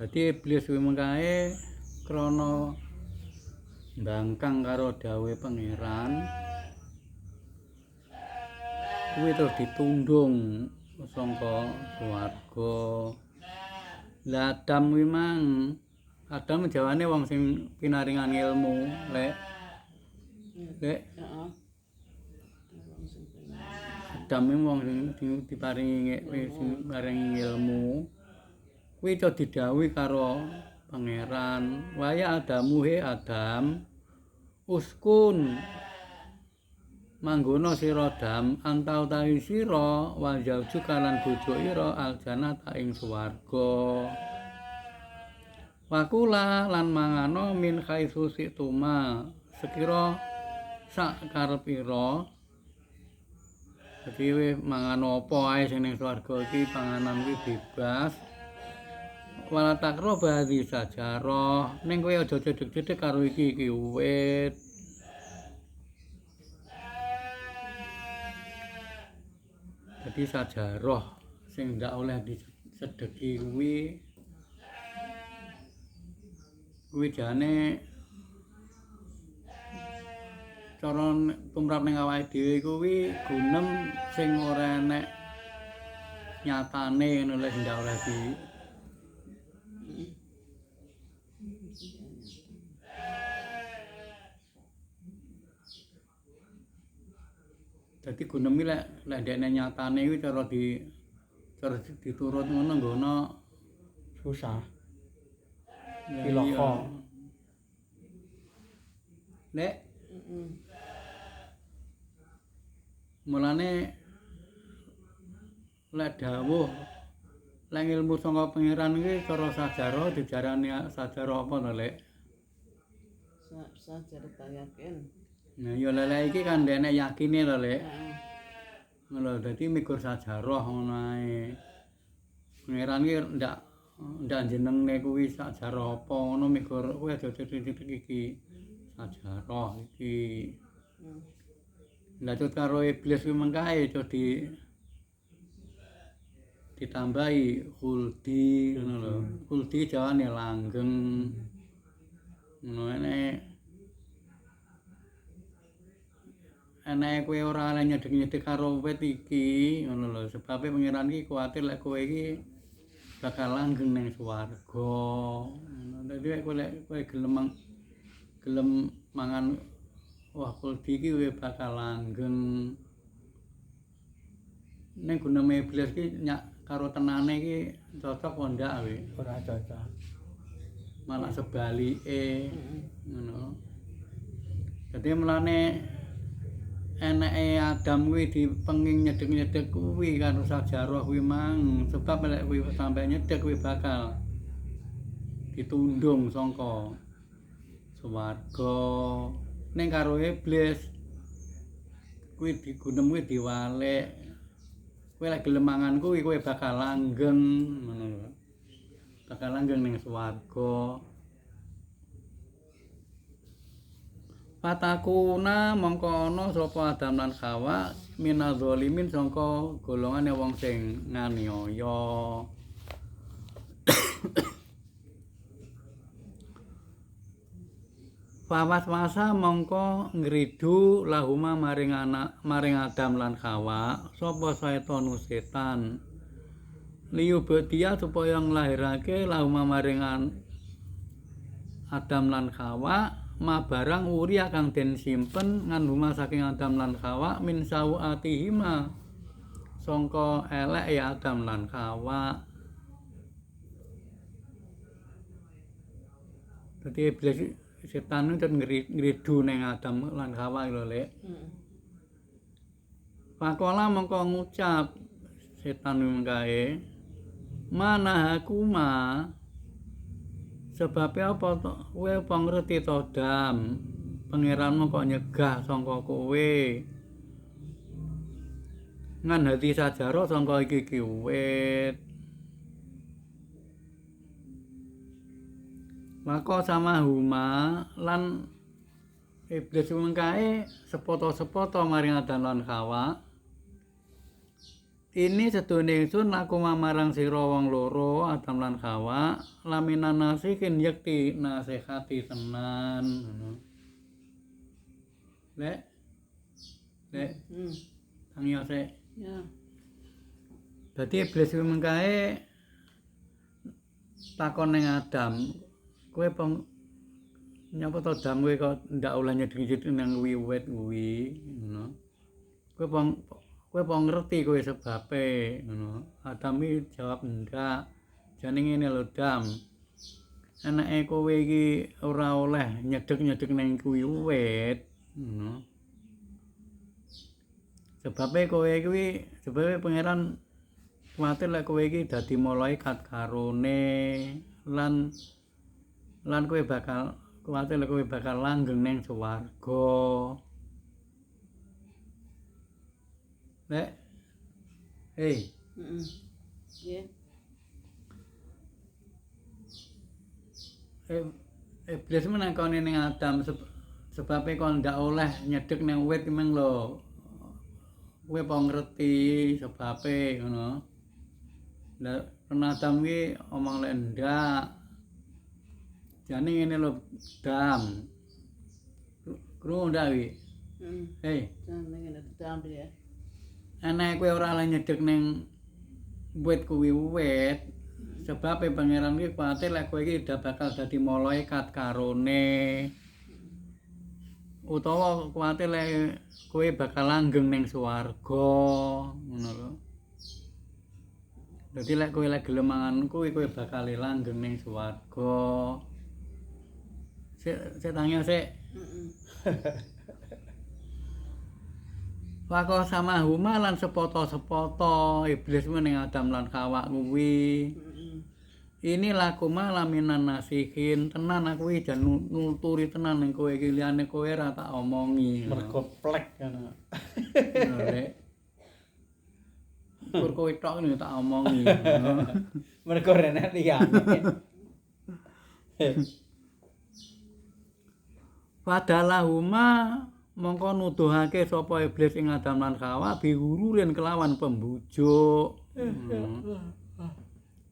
Dadi iblis kuwi mengkae krana mbangkang karo dawuhe pangeran kuwi terus ditundung sangka swarga. Lah Adam kuwi mang Adam jawane wong sing pinaringan ilmu lek Adam iki wong sing diparingi ilmu kuwi iso didhawuhi karo pangeran waya Adamu he Adam uskun manggono sira Adam antau tahi sira wa jauju kalan bojo ira aljanata ing swarga wakula lan mangano min khaisu situma sekira sak karepira. Dadi kowe mangan apa ae sing ning swarga iki panganan kuwi bebas. Wala takro bahdi sajarah ning kowe aja cedhek-cedhek karo iki wit. Dadi sajarah sing ndak oleh disedeki kuwi jane cara tumrap ning awake dhewe kuwi gunem sing ora enek nyatane ngono lek ndak oleh di dadi gunem iki lek ndekne nyatane kuwi cara diturut ngono nggono susah. Lah Iloko. Lek mulane lek dawuh lek ilmu saka pangeran iki cara sajarah dijarani sajarah apa to lek? Sajarah yakin. Nah ya lek iki kan ndekne yakine to lek. Ngono dadi mikur sajarah ngono ae. Pangeran iki ndak jenengne kuwi sajarah apa ngono mikur kowe aja cedhek iki sajarah iki. Lah cut karo iblis kuwi mengkae iso ditambahi khuldi ngono lho. Khuldi jawane langgeng. Ngono enek kowe ora oleh nyedhek-nyedhek karo wit iki ngono lho. Sebabe pangeran iki kuwatir lek kowe iki bakal langgeng ning swarga. Dadi kowe gelem mangan wah khuldi iki kowe bakal langgeng. Ning gunane iblis iki karo tenane iki cocok apa ndak kowe? Ora cocok. Malah sebalike ngono. Dadi mulane eneke Adam kuwi dipenging nyedhek-nyedhek kuwi karo sajarah kuwi mang sebab lek kuwi sampe nyedhek kuwi bakal ditundung sangka swarga. Ning karo iblis kuwi digunem kuwi diwalik. Kowe lek gelem mangan kuwi kowe bakal langgeng ngono lho. Bakal langgeng ning swarga. Patakuna mongko ana sapa Adam lan Hawa minadzalimin sangka golongane wong sing nganiaya. Fawaswasa mongko ngridu lahuma maring Adam lan Hawa sapa setanu setan liyubadia supaya nglahirake lahuma maring Adam lan Hawa ma barang uriya kang den simpen ngan huma saking Adam lan Hawa min sauatihima sangka elek ya Adam lan Hawa. Dadi iblis setan itu ngridu ning Adam lan Hawa lho lek. Pakola mongko ngucap setan mengkae manahakuma sebabnya apa to? Kowe apa ngerti to Adam? Pangeranmu kok nyegah sangka kowe. Ngan hati sajarah sangka iki wit. Maka sama huma lan iblis mengkae sepoto-sepoto maring Adam lan Hawa. ini sedune ingsun laku marang sira wong loro Adam lan Hawa laminan nasihin yekti nasihati tenan ngono. Lek tangi sik. Ya. Dadi iblis kuwi mengkae takon ning Adam, kowe nyapa to Adam kowe kok ndak oleh nyedhing-nyedhing nang wiwit kuwi ngono. Kowe ngerti kowe sebabe ngono. Adam iki jawab ndak. Jane ngene lho Adam. Enake kowe iki ora oleh nyedhek-nyedhek nang kuwi wit ngono. Sebabe pangeran kuwatir lek kowe iki dadi malaikat karone lan kowe bakal kuwatir lek kowe bakal langgeng ning swarga. Lek Ya. Iblis menangkoni ning Adam sebabe kon ndak oleh nyedhek nang wit meng lho. Kowe apa ngerti sebabe ngono. Lah Adam ki omong lek ndak. Jane ngene lho Dam. Krungu ndak wi? Jangan ngene Adam ya. Enek kowe ora oleh nyedhek ning wit kuwi wit. Sebab pangeran iki kuwatir lek kowe iki bakal dadi malaikat karone. Utawa kuwatir lek kowe bakal langgeng ning swarga, ngono lho. Dadi lek kowe gelem mangan kuwi kowe bakal langgeng ning swarga. Sik tangi sik. Wako sama huma lan sepoto-sepoto iblis ning Adam lan Hawa kuwi. Ini laku malaminan nasihin tenan aku iki jan nulturi tenan ning kowe iki liyane kowe ora tak omongi. Mergo plek ngono. Lek kur kowe tok ning tak omongi. Mergo rene liyane. Padalahuma mongko nuduhake sapa iblis ing Adam lan Hawa biwururin kelawan pembujuk.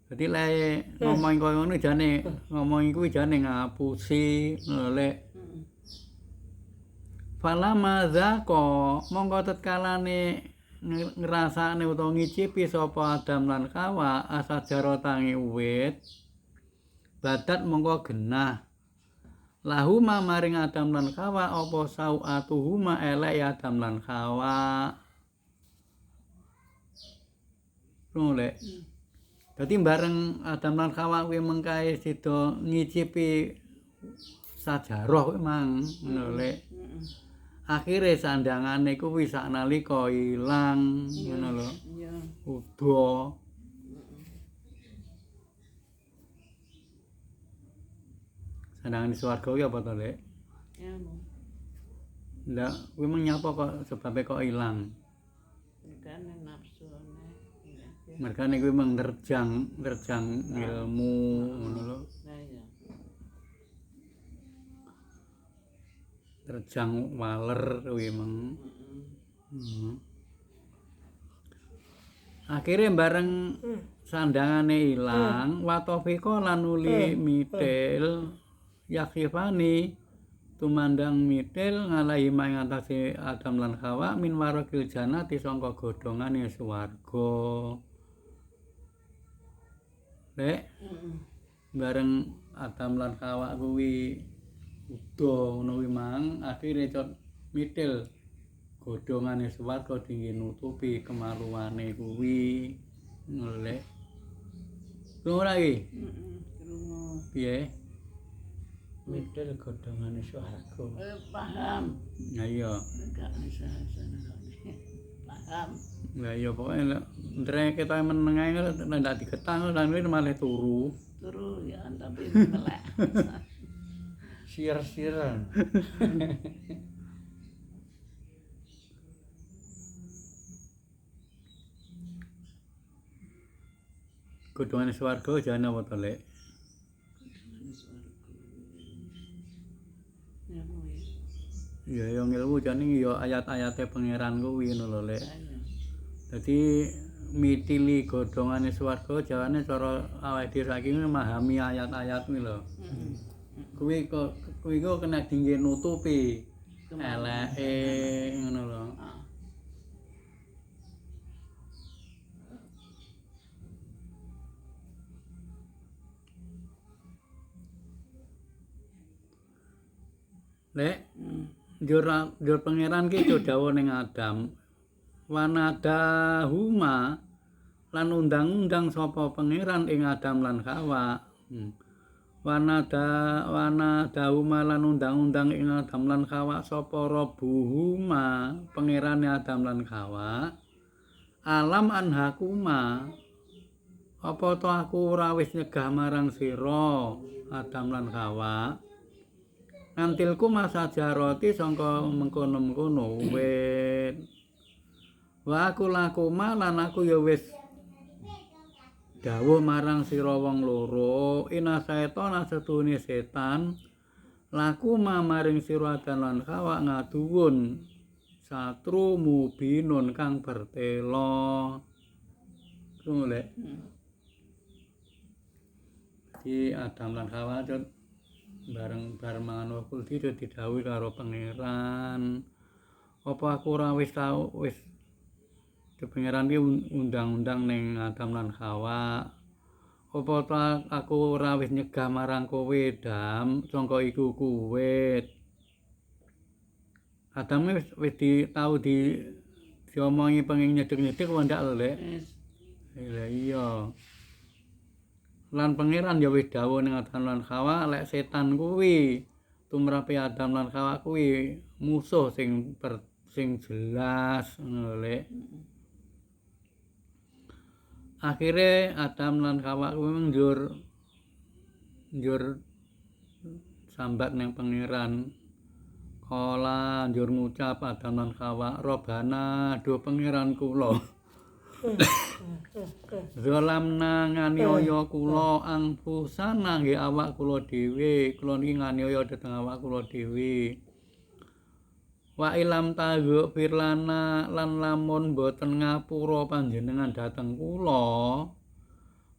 Dadi lek ngomong koyo ngono jane ngomong kuwi jane ngapusi lek falama zaqo mongko tetkalane ngrasakne utawa ngicipi sapa Adam lan Hawa asajaro tangi wit badat mongko genah lahuma maring Adam lan Hawa apa sauatuhuma elek Adam lan Hawa. Lek dadi bareng Adam lan Hawa kuwi mengkae sida ngicipi sajarah kuwi mang ngono lek. Akhire sandangane kuwi saknalika ilang ngono lho. Iya. Uda. Sandangan di swarga ki apa to, Lek? Ya, Bang. Lah, kuwi mung nyapa kok sebabe kok ilang. Kan nafsune. Mergane kuwi mung nerjang ilmu ngono lho. Nah, ya. Nerjang waler kuwi mung. Akhire bareng sandangane ilang, watofika lan nuli mitil yakhifani tumandang mitil ngalahi ing atase Adam lan Hawa min warakil jannati sangka godhongane swarga. Lek bareng Adam lan Hawa kuwi uda ngono kuwi mang akhire cot mitil godhongane swarga dinggo nutupi kemaluane kuwi ngoleh. Ora iki? Krungu. Piye? Mitil godhongane swarga. Paham. Nah iya. Enggak bisa sana. Paham. Lah iya pokoke lek ndrek ketoke meneng ae nek ndak digetang lan kuwi malah turu. Turu ya tapi melek. Sir-siran. Godhongane swarga jane apa to, Lek? Ya, Bu. Ya yang ilmu jane ya ayat-ayate pangeran kuwi ngono lho, Lek. Saya. Dadi mitili godhongane swarga jawane cara awake dhewe saiki memahami ayat-ayat kuwi lho. Kuwi kok kena dinggo nutupi eleke ngono lho. Ah. Lek njur pangeran ki do dawuh ning Adam. Wanadahuma lan undang-undang sapa pangeran ing Adam lan Hawa. Wanadahuma lan undang-undang ing Adam lan Hawa sapa Rabbuhuma pangerane Adam lan Hawa. Alam anhakuma apa to aku ora wis nyegah marang sira Adam lan Hawa. Ngantilku masajaroti sangka mengkono-mengkono wit. Wa aku lakuma lan aku ya wis dawuh marang sira wong loro ina setan setune setan laku maring sira lan Hawa ngaduwun satru mubinun kang bertelo. Golek. Di Adam lan Hawa bareng mangan wakul didhawuhi karo pangeran. Apa aku ora wis tau wis pangeran ki undang-undang ning Adam lan Hawa. Apa ta aku ora wis nyegah marang kowe Dam sangka iku kuwit. Adam wis tau diomongi pengen nyedek-nyedek apa ndak lho, Lek? Lah iya. Lan pangeran ya wis dawuh ning Adam lan Hawa lek setan kuwi tumrape Adam lan Hawa kuwi musuh sing jelas ngono Lek. Akhire Adam lan Hawa kuwi njur sambat ning pangeran. Kala njur ngucap Adam lan Hawa, Robana do pangeran kula. Zalamna nganiaya kula angpusana nggih awak kula dhewe. Kula niki nganiaya dhateng awak kula dhewe. Wa ilam taghfir lana lan lamun boten ngapura panjenengan dhateng kula.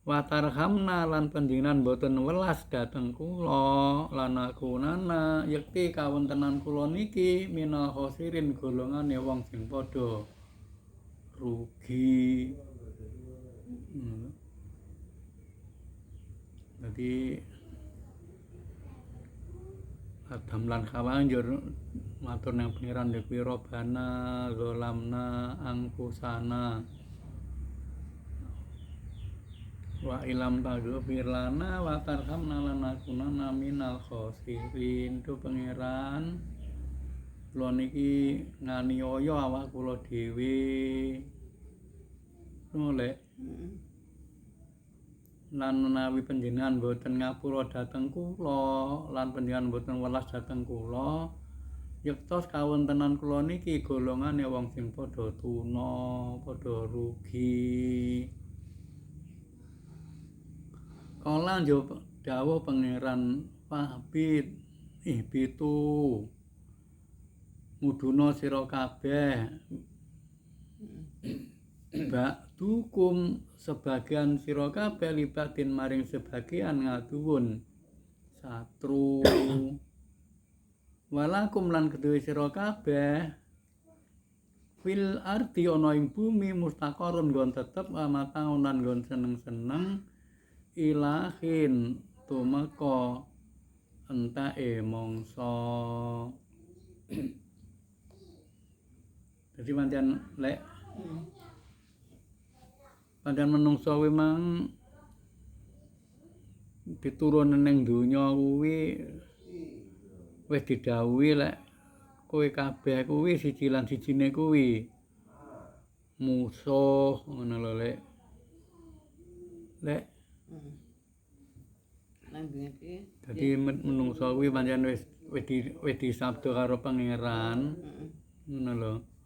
Wa tarhamna lan panjenengan boten welas dhateng kula. Lan aku nana yekti kawontenan kula niki minal khosirin golongane wong sing padha rugi. Jadi Adam lan Hawa njur matur nang pangeran kuwi Robana zalamna angkusana wa ilam taghfir lana wa tarhamna lanakunanna minal khosirin. Tu pangeran kula niki nganiaya awak kula dhewe. Oleh lan menawi panjenengan boten ngapura dhateng kula lan panjenengan boten welas dhateng kula yektos kawontenan kula niki golongane wong sing padha tuna, padha rugi. Kala dawuh pangeran Fahbit ihbitu muduna sira kabeh ba'dukum sebagian sira kabeh libatin maring sebagian ngaduwun satru. Walakum lan kedue sira kabeh fil ardi ana ing bumi mustaqarrun nggon tetep amataun lan nggon seneng-seneng ilahin tumeka entake mangsa. Dadi pancen lek pancen menungsa kuwi mang diturun ning donya kuwi wis didhawuhi lek kowe kabeh kuwi siji lan sijine kuwi musuh ngono lho Lek. Nang iki. Dadi menungsa kuwi pancen wis disabda karo pangeran. Ngono lho.